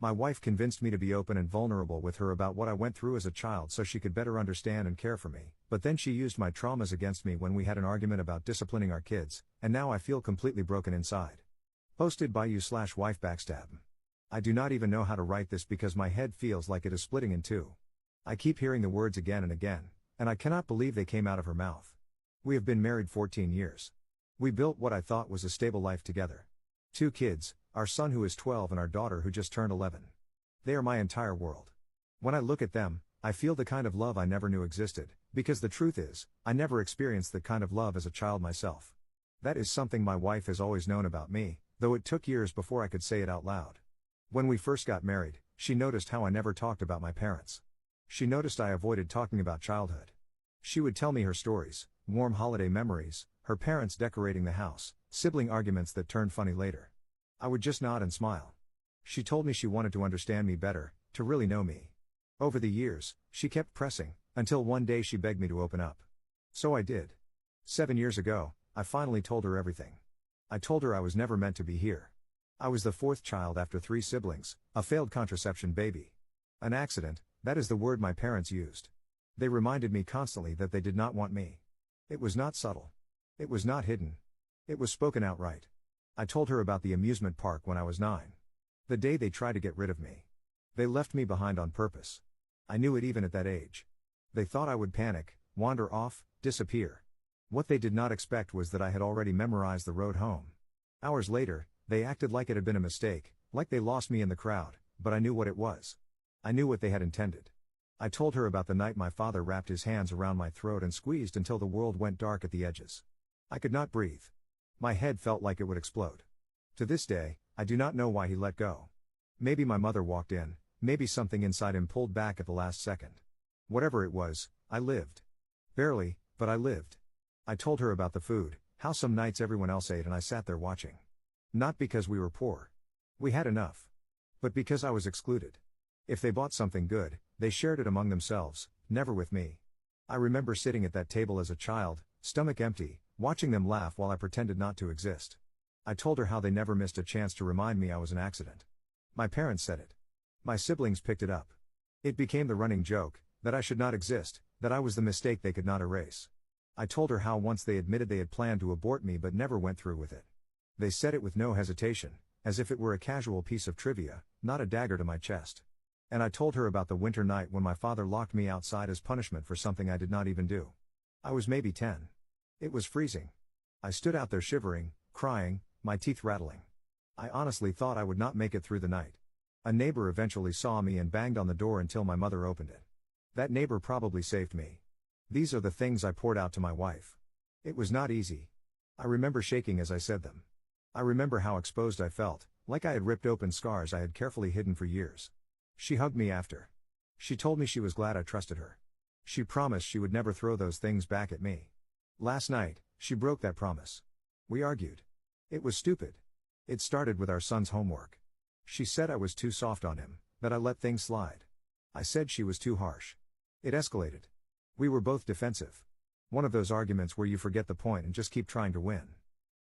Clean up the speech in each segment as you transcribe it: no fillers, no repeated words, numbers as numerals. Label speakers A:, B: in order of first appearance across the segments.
A: My wife convinced me to be open and vulnerable with her about what I went through as a child so she could better understand and care for me, but then she used my traumas against me when we had an argument about disciplining our kids, and now I feel completely broken inside. Posted by you/wife backstab. I do not even know how to write this because my head feels like it is splitting in two. I keep hearing the words again and again, and I cannot believe they came out of her mouth. We have been married 14 years. We built what I thought was a stable life together. 2 kids, our son who is 12 and our daughter who just turned 11. They are my entire world. When I look at them, I feel the kind of love I never knew existed, because the truth is, I never experienced that kind of love as a child myself. That is something my wife has always known about me, though it took years before I could say it out loud. When we first got married, she noticed how I never talked about my parents. She noticed I avoided talking about childhood. She would tell me her stories, warm holiday memories, her parents decorating the house, sibling arguments that turned funny later. I would just nod and smile. She told me she wanted to understand me better, to really know me. Over the years, she kept pressing, until one day she begged me to open up. So I did. 7 years ago, I finally told her everything. I told her I was never meant to be here. I was the 4th child after 3 siblings, a failed contraception baby. An accident, that is the word my parents used. They reminded me constantly that they did not want me. It was not subtle. It was not hidden. It was spoken outright. I told her about the amusement park when I was 9. The day they tried to get rid of me. They left me behind on purpose. I knew it even at that age. They thought I would panic, wander off, disappear. What they did not expect was that I had already memorized the road home. Hours later, they acted like it had been a mistake, like they lost me in the crowd, but I knew what it was. I knew what they had intended. I told her about the night my father wrapped his hands around my throat and squeezed until the world went dark at the edges. I could not breathe. My head felt like it would explode. To this day, I do not know why he let go. Maybe my mother walked in, maybe something inside him pulled back at the last second. Whatever it was, I lived. Barely, but I lived. I told her about the food, how some nights everyone else ate and I sat there watching. Not because we were poor. We had enough. But because I was excluded. If they bought something good, they shared it among themselves, never with me. I remember sitting at that table as a child, stomach empty, watching them laugh while I pretended not to exist. I told her how they never missed a chance to remind me I was an accident. My parents said it. My siblings picked it up. It became the running joke, that I should not exist, that I was the mistake they could not erase. I told her how once they admitted they had planned to abort me but never went through with it. They said it with no hesitation, as if it were a casual piece of trivia, not a dagger to my chest. And I told her about the winter night when my father locked me outside as punishment for something I did not even do. I was maybe 10. It was freezing. I stood out there shivering, crying, my teeth rattling. I honestly thought I would not make it through the night. A neighbor eventually saw me and banged on the door until my mother opened it. That neighbor probably saved me. These are the things I poured out to my wife. It was not easy. I remember shaking as I said them. I remember how exposed I felt, like I had ripped open scars I had carefully hidden for years. She hugged me after. She told me she was glad I trusted her. She promised she would never throw those things back at me. Last night, she broke that promise. We argued. It was stupid. It started with our son's homework. She said I was too soft on him, that I let things slide. I said she was too harsh. It escalated. We were both defensive. One of those arguments where you forget the point and just keep trying to win.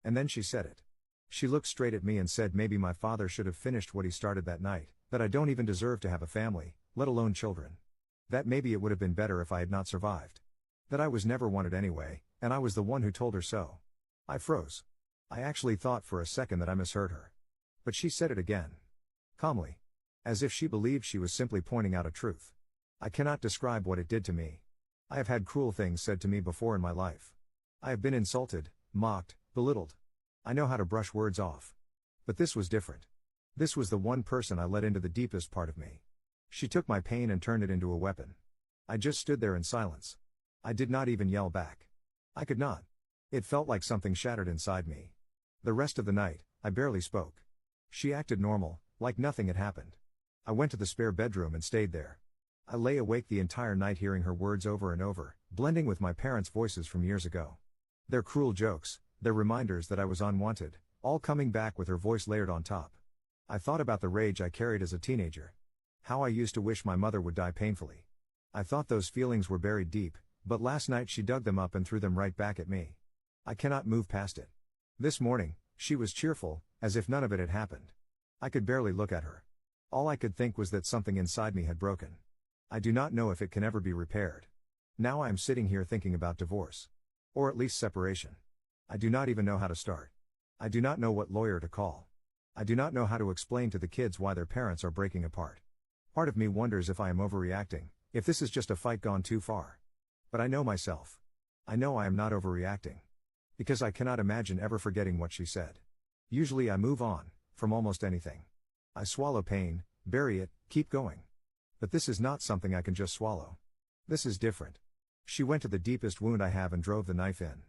A: And then she said it. She looked straight at me and said maybe my father should have finished what he started that night, that I don't even deserve to have a family, let alone children. That maybe it would have been better if I had not survived. That I was never wanted anyway, and I was the one who told her so. I froze. I actually thought for a second that I misheard her. But she said it again. Calmly. As if she believed she was simply pointing out a truth. I cannot describe what it did to me. I have had cruel things said to me before in my life. I have been insulted, mocked, belittled. I know how to brush words off. But this was different. This was the one person I let into the deepest part of me. She took my pain and turned it into a weapon. I just stood there in silence. I did not even yell back. I could not. It felt like something shattered inside me. The rest of the night, I barely spoke. She acted normal, like nothing had happened. I went to the spare bedroom and stayed there. I lay awake the entire night hearing her words over and over, blending with my parents' voices from years ago. Their cruel jokes, their reminders that I was unwanted, all coming back with her voice layered on top. I thought about the rage I carried as a teenager. How I used to wish my mother would die painfully. I thought those feelings were buried deep, but last night she dug them up and threw them right back at me. I cannot move past it. This morning, she was cheerful, as if none of it had happened. I could barely look at her. All I could think was that something inside me had broken. I do not know if it can ever be repaired. Now I am sitting here thinking about divorce. Or at least separation. I do not even know how to start. I do not know what lawyer to call. I do not know how to explain to the kids why their parents are breaking apart. Part of me wonders if I am overreacting, if this is just a fight gone too far. But I know myself. I know I am not overreacting. Because I cannot imagine ever forgetting what she said. Usually I move on, from almost anything. I swallow pain, bury it, keep going. But this is not something I can just swallow. This is different. She went to the deepest wound I have and drove the knife in.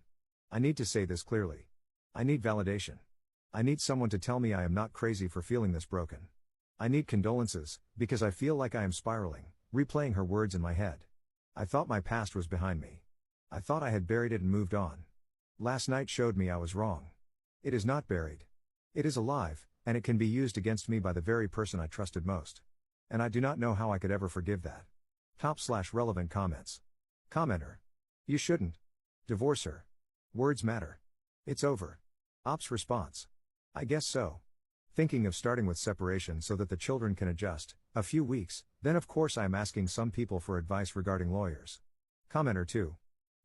A: I need to say this clearly. I need validation. I need someone to tell me I am not crazy for feeling this broken. I need condolences, because I feel like I am spiraling, replaying her words in my head. I thought my past was behind me. I thought I had buried it and moved on. Last night showed me I was wrong. It is not buried. It is alive, and it can be used against me by the very person I trusted most. And I do not know how I could ever forgive that. Top/relevant comments. Commenter. You shouldn't. Divorce her. Words matter. It's over. Ops response. I guess so. Thinking of starting with separation so that the children can adjust, a few weeks, then of course I am asking some people for advice regarding lawyers. Commenter 2.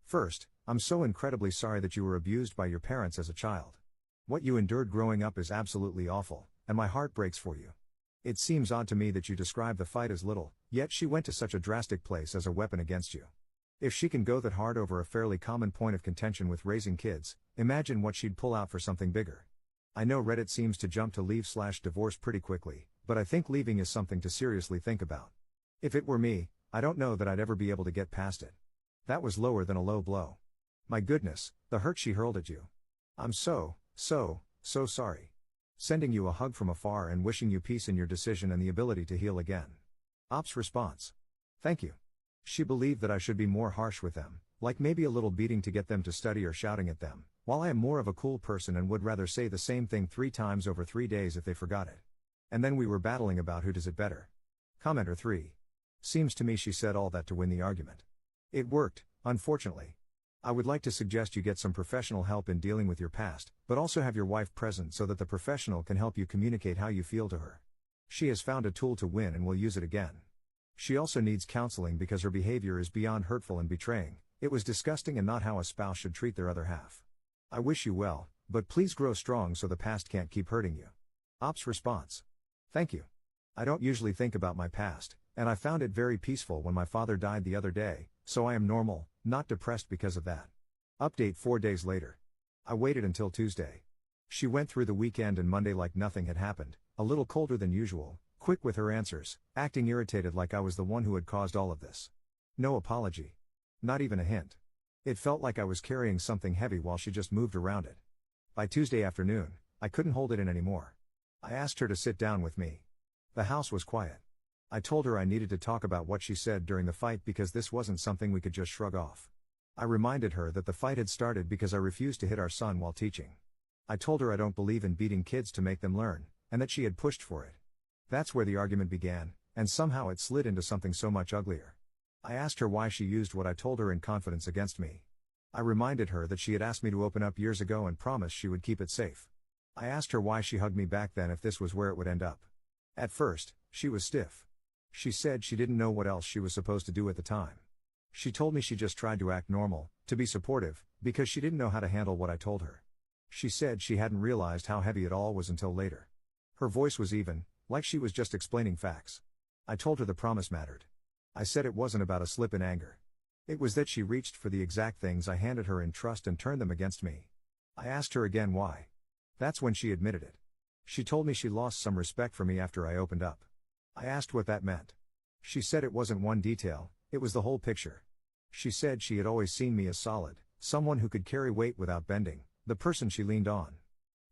A: First, I'm so incredibly sorry that you were abused by your parents as a child. What you endured growing up is absolutely awful, and my heart breaks for you. It seems odd to me that you describe the fight as little, yet she went to such a drastic place as a weapon against you. If she can go that hard over a fairly common point of contention with raising kids, imagine what she'd pull out for something bigger. I know Reddit seems to jump to leave/divorce pretty quickly, but I think leaving is something to seriously think about. If it were me, I don't know that I'd ever be able to get past it. That was lower than a low blow. My goodness, the hurt she hurled at you. I'm so sorry. Sending you a hug from afar and wishing you peace in your decision and the ability to heal again. Ops response. Thank you. She believed that I should be more harsh with them, like maybe a little beating to get them to study or shouting at them, while I am more of a cool person and would rather say the same thing 3 times over 3 days if they forgot it. And then we were battling about who does it better. Commenter 3. Seems to me she said all that to win the argument. It worked, unfortunately. I would like to suggest you get some professional help in dealing with your past, but also have your wife present so that the professional can help you communicate how you feel to her. She has found a tool to win and will use it again. She also needs counseling because her behavior is beyond hurtful and betraying. It was disgusting and not how a spouse should treat their other half. I wish you well, but please grow strong so the past can't keep hurting you. Ops response. Thank you. I don't usually think about my past, and I found it very peaceful when my father died the other day, so I am normal, not depressed because of that. Update 4 days later. I waited until Tuesday. She went through the weekend and Monday like nothing had happened, a little colder than usual, quick with her answers, acting irritated like I was the one who had caused all of this. No apology. Not even a hint. It felt like I was carrying something heavy while she just moved around it. By Tuesday afternoon, I couldn't hold it in anymore. I asked her to sit down with me. The house was quiet. I told her I needed to talk about what she said during the fight because this wasn't something we could just shrug off. I reminded her that the fight had started because I refused to hit our son while teaching. I told her I don't believe in beating kids to make them learn, and that she had pushed for it. That's where the argument began, and somehow it slid into something so much uglier. I asked her why she used what I told her in confidence against me. I reminded her that she had asked me to open up years ago and promised she would keep it safe. I asked her why she hugged me back then if this was where it would end up. At first, she was stiff. She said she didn't know what else she was supposed to do at the time. She told me she just tried to act normal, to be supportive, because she didn't know how to handle what I told her. She said she hadn't realized how heavy it all was until later. Her voice was even, like she was just explaining facts. I told her the promise mattered. I said it wasn't about a slip in anger. It was that she reached for the exact things I handed her in trust and turned them against me. I asked her again why. That's when she admitted it. She told me she lost some respect for me after I opened up. I asked what that meant. She said it wasn't one detail, it was the whole picture. She said she had always seen me as solid, someone who could carry weight without bending, the person she leaned on.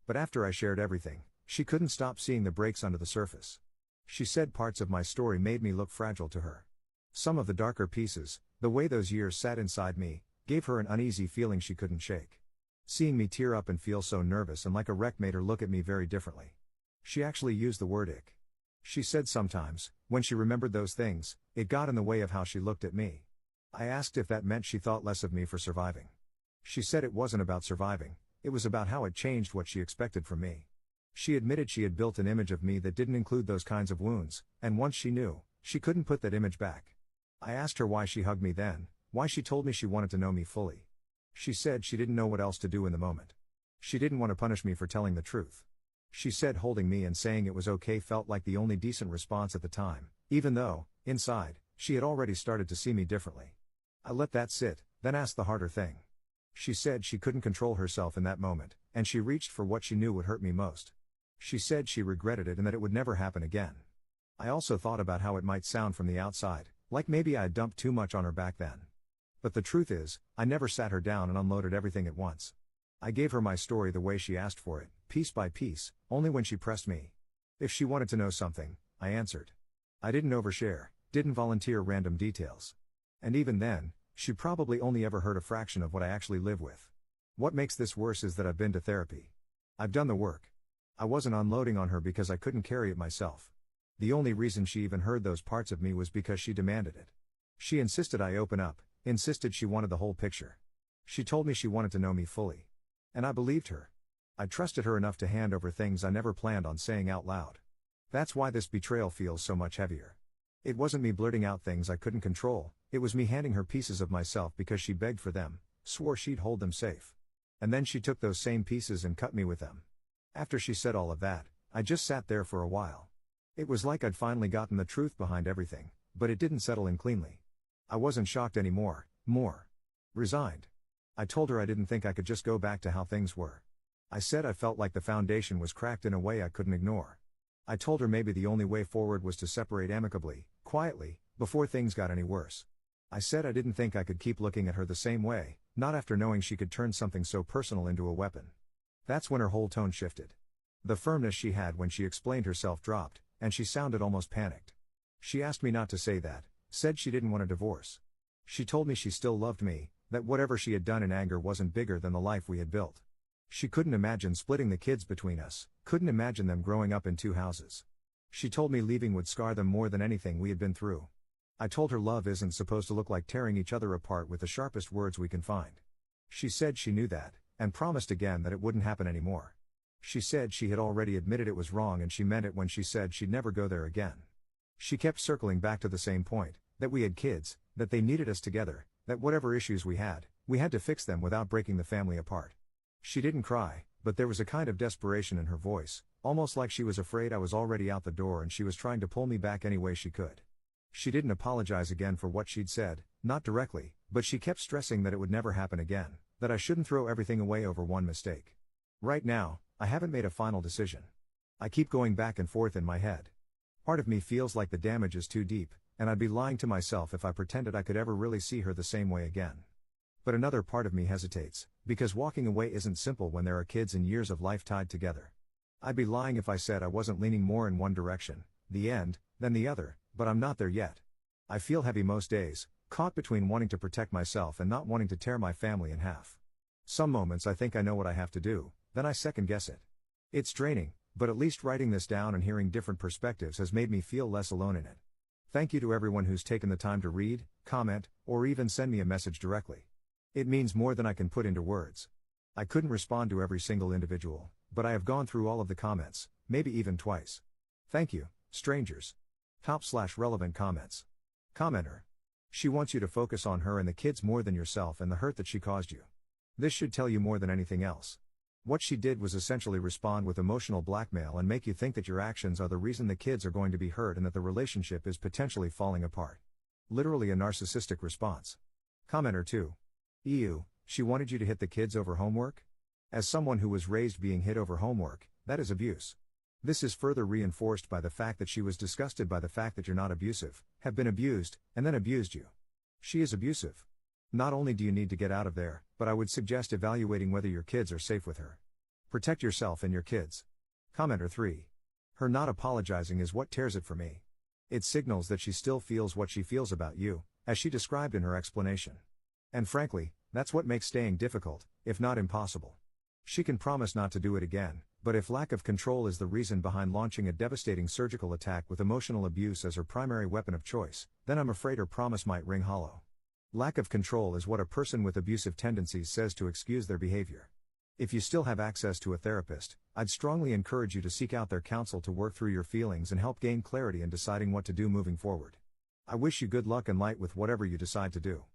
A: But after I shared everything, she couldn't stop seeing the breaks under the surface. She said parts of my story made me look fragile to her. Some of the darker pieces, the way those years sat inside me, gave her an uneasy feeling she couldn't shake. Seeing me tear up and feel so nervous and like a wreck made her look at me very differently. She actually used the word ick. She said sometimes, when she remembered those things, it got in the way of how she looked at me. I asked if that meant she thought less of me for surviving. She said it wasn't about surviving, it was about how it changed what she expected from me. She admitted she had built an image of me that didn't include those kinds of wounds, and once she knew, she couldn't put that image back. I asked her why she hugged me then, why she told me she wanted to know me fully. She said she didn't know what else to do in the moment. She didn't want to punish me for telling the truth. She said holding me and saying it was okay felt like the only decent response at the time, even though, inside, she had already started to see me differently. I let that sit, then asked the harder thing. She said she couldn't control herself in that moment, and she reached for what she knew would hurt me most. She said she regretted it and that it would never happen again. I also thought about how it might sound from the outside, like maybe I had dumped too much on her back then. But the truth is, I never sat her down and unloaded everything at once. I gave her my story the way she asked for it, piece by piece, only when she pressed me. If she wanted to know something, I answered. I didn't overshare, didn't volunteer random details. And even then, she probably only ever heard a fraction of what I actually live with. What makes this worse is that I've been to therapy. I've done the work. I wasn't unloading on her because I couldn't carry it myself. The only reason she even heard those parts of me was because she demanded it. She insisted I open up, insisted she wanted the whole picture. She told me she wanted to know me fully. And I believed her. I trusted her enough to hand over things I never planned on saying out loud. That's why this betrayal feels so much heavier. It wasn't me blurting out things I couldn't control, it was me handing her pieces of myself because she begged for them, swore she'd hold them safe. And then she took those same pieces and cut me with them. After she said all of that, I just sat there for a while. It was like I'd finally gotten the truth behind everything, but it didn't settle in cleanly. I wasn't shocked anymore, more resigned. I told her I didn't think I could just go back to how things were. I said I felt like the foundation was cracked in a way I couldn't ignore. I told her maybe the only way forward was to separate amicably, quietly, before things got any worse. I said I didn't think I could keep looking at her the same way, not after knowing she could turn something so personal into a weapon. That's when her whole tone shifted. The firmness she had when she explained herself dropped, and she sounded almost panicked. She asked me not to say that, said she didn't want a divorce. She told me she still loved me, that whatever she had done in anger wasn't bigger than the life we had built. She couldn't imagine splitting the kids between us, couldn't imagine them growing up in two houses. She told me leaving would scar them more than anything we had been through. I told her love isn't supposed to look like tearing each other apart with the sharpest words we can find. She said she knew that, and promised again that it wouldn't happen anymore. She said she had already admitted it was wrong and she meant it when she said she'd never go there again. She kept circling back to the same point, that we had kids, that they needed us together, that whatever issues we had to fix them without breaking the family apart. She didn't cry, but there was a kind of desperation in her voice, almost like she was afraid I was already out the door and she was trying to pull me back any way she could. She didn't apologize again for what she'd said, not directly, but she kept stressing that it would never happen again, that I shouldn't throw everything away over one mistake. Right now, I haven't made a final decision. I keep going back and forth in my head. Part of me feels like the damage is too deep, and I'd be lying to myself if I pretended I could ever really see her the same way again. But another part of me hesitates, because walking away isn't simple when there are kids and years of life tied together. I'd be lying if I said I wasn't leaning more in one direction, the end, than the other, but I'm not there yet. I feel heavy most days, caught between wanting to protect myself and not wanting to tear my family in half. Some moments I think I know what I have to do, then I second guess it. It's draining, but at least writing this down and hearing different perspectives has made me feel less alone in it. Thank you to everyone who's taken the time to read, comment, or even send me a message directly. It means more than I can put into words. I couldn't respond to every single individual, but I have gone through all of the comments, maybe even twice. Thank you, strangers. /relevant comments. Commenter. She wants you to focus on her and the kids more than yourself and the hurt that she caused you. This should tell you more than anything else. What she did was essentially respond with emotional blackmail and make you think that your actions are the reason the kids are going to be hurt and that the relationship is potentially falling apart. Literally a narcissistic response. Commenter 2. Ew, she wanted you to hit the kids over homework? As someone who was raised being hit over homework, that is abuse. This is further reinforced by the fact that she was disgusted by the fact that you're not abusive, have been abused, and then abused you. She is abusive. Not only do you need to get out of there, but I would suggest evaluating whether your kids are safe with her. Protect yourself and your kids. Commenter 3. Her not apologizing is what tears it for me. It signals that she still feels what she feels about you, as she described in her explanation. And frankly, that's what makes staying difficult, if not impossible. She can promise not to do it again, but if lack of control is the reason behind launching a devastating surgical attack with emotional abuse as her primary weapon of choice, then I'm afraid her promise might ring hollow. Lack of control is what a person with abusive tendencies says to excuse their behavior. If you still have access to a therapist, I'd strongly encourage you to seek out their counsel to work through your feelings and help gain clarity in deciding what to do moving forward. I wish you good luck and light with whatever you decide to do.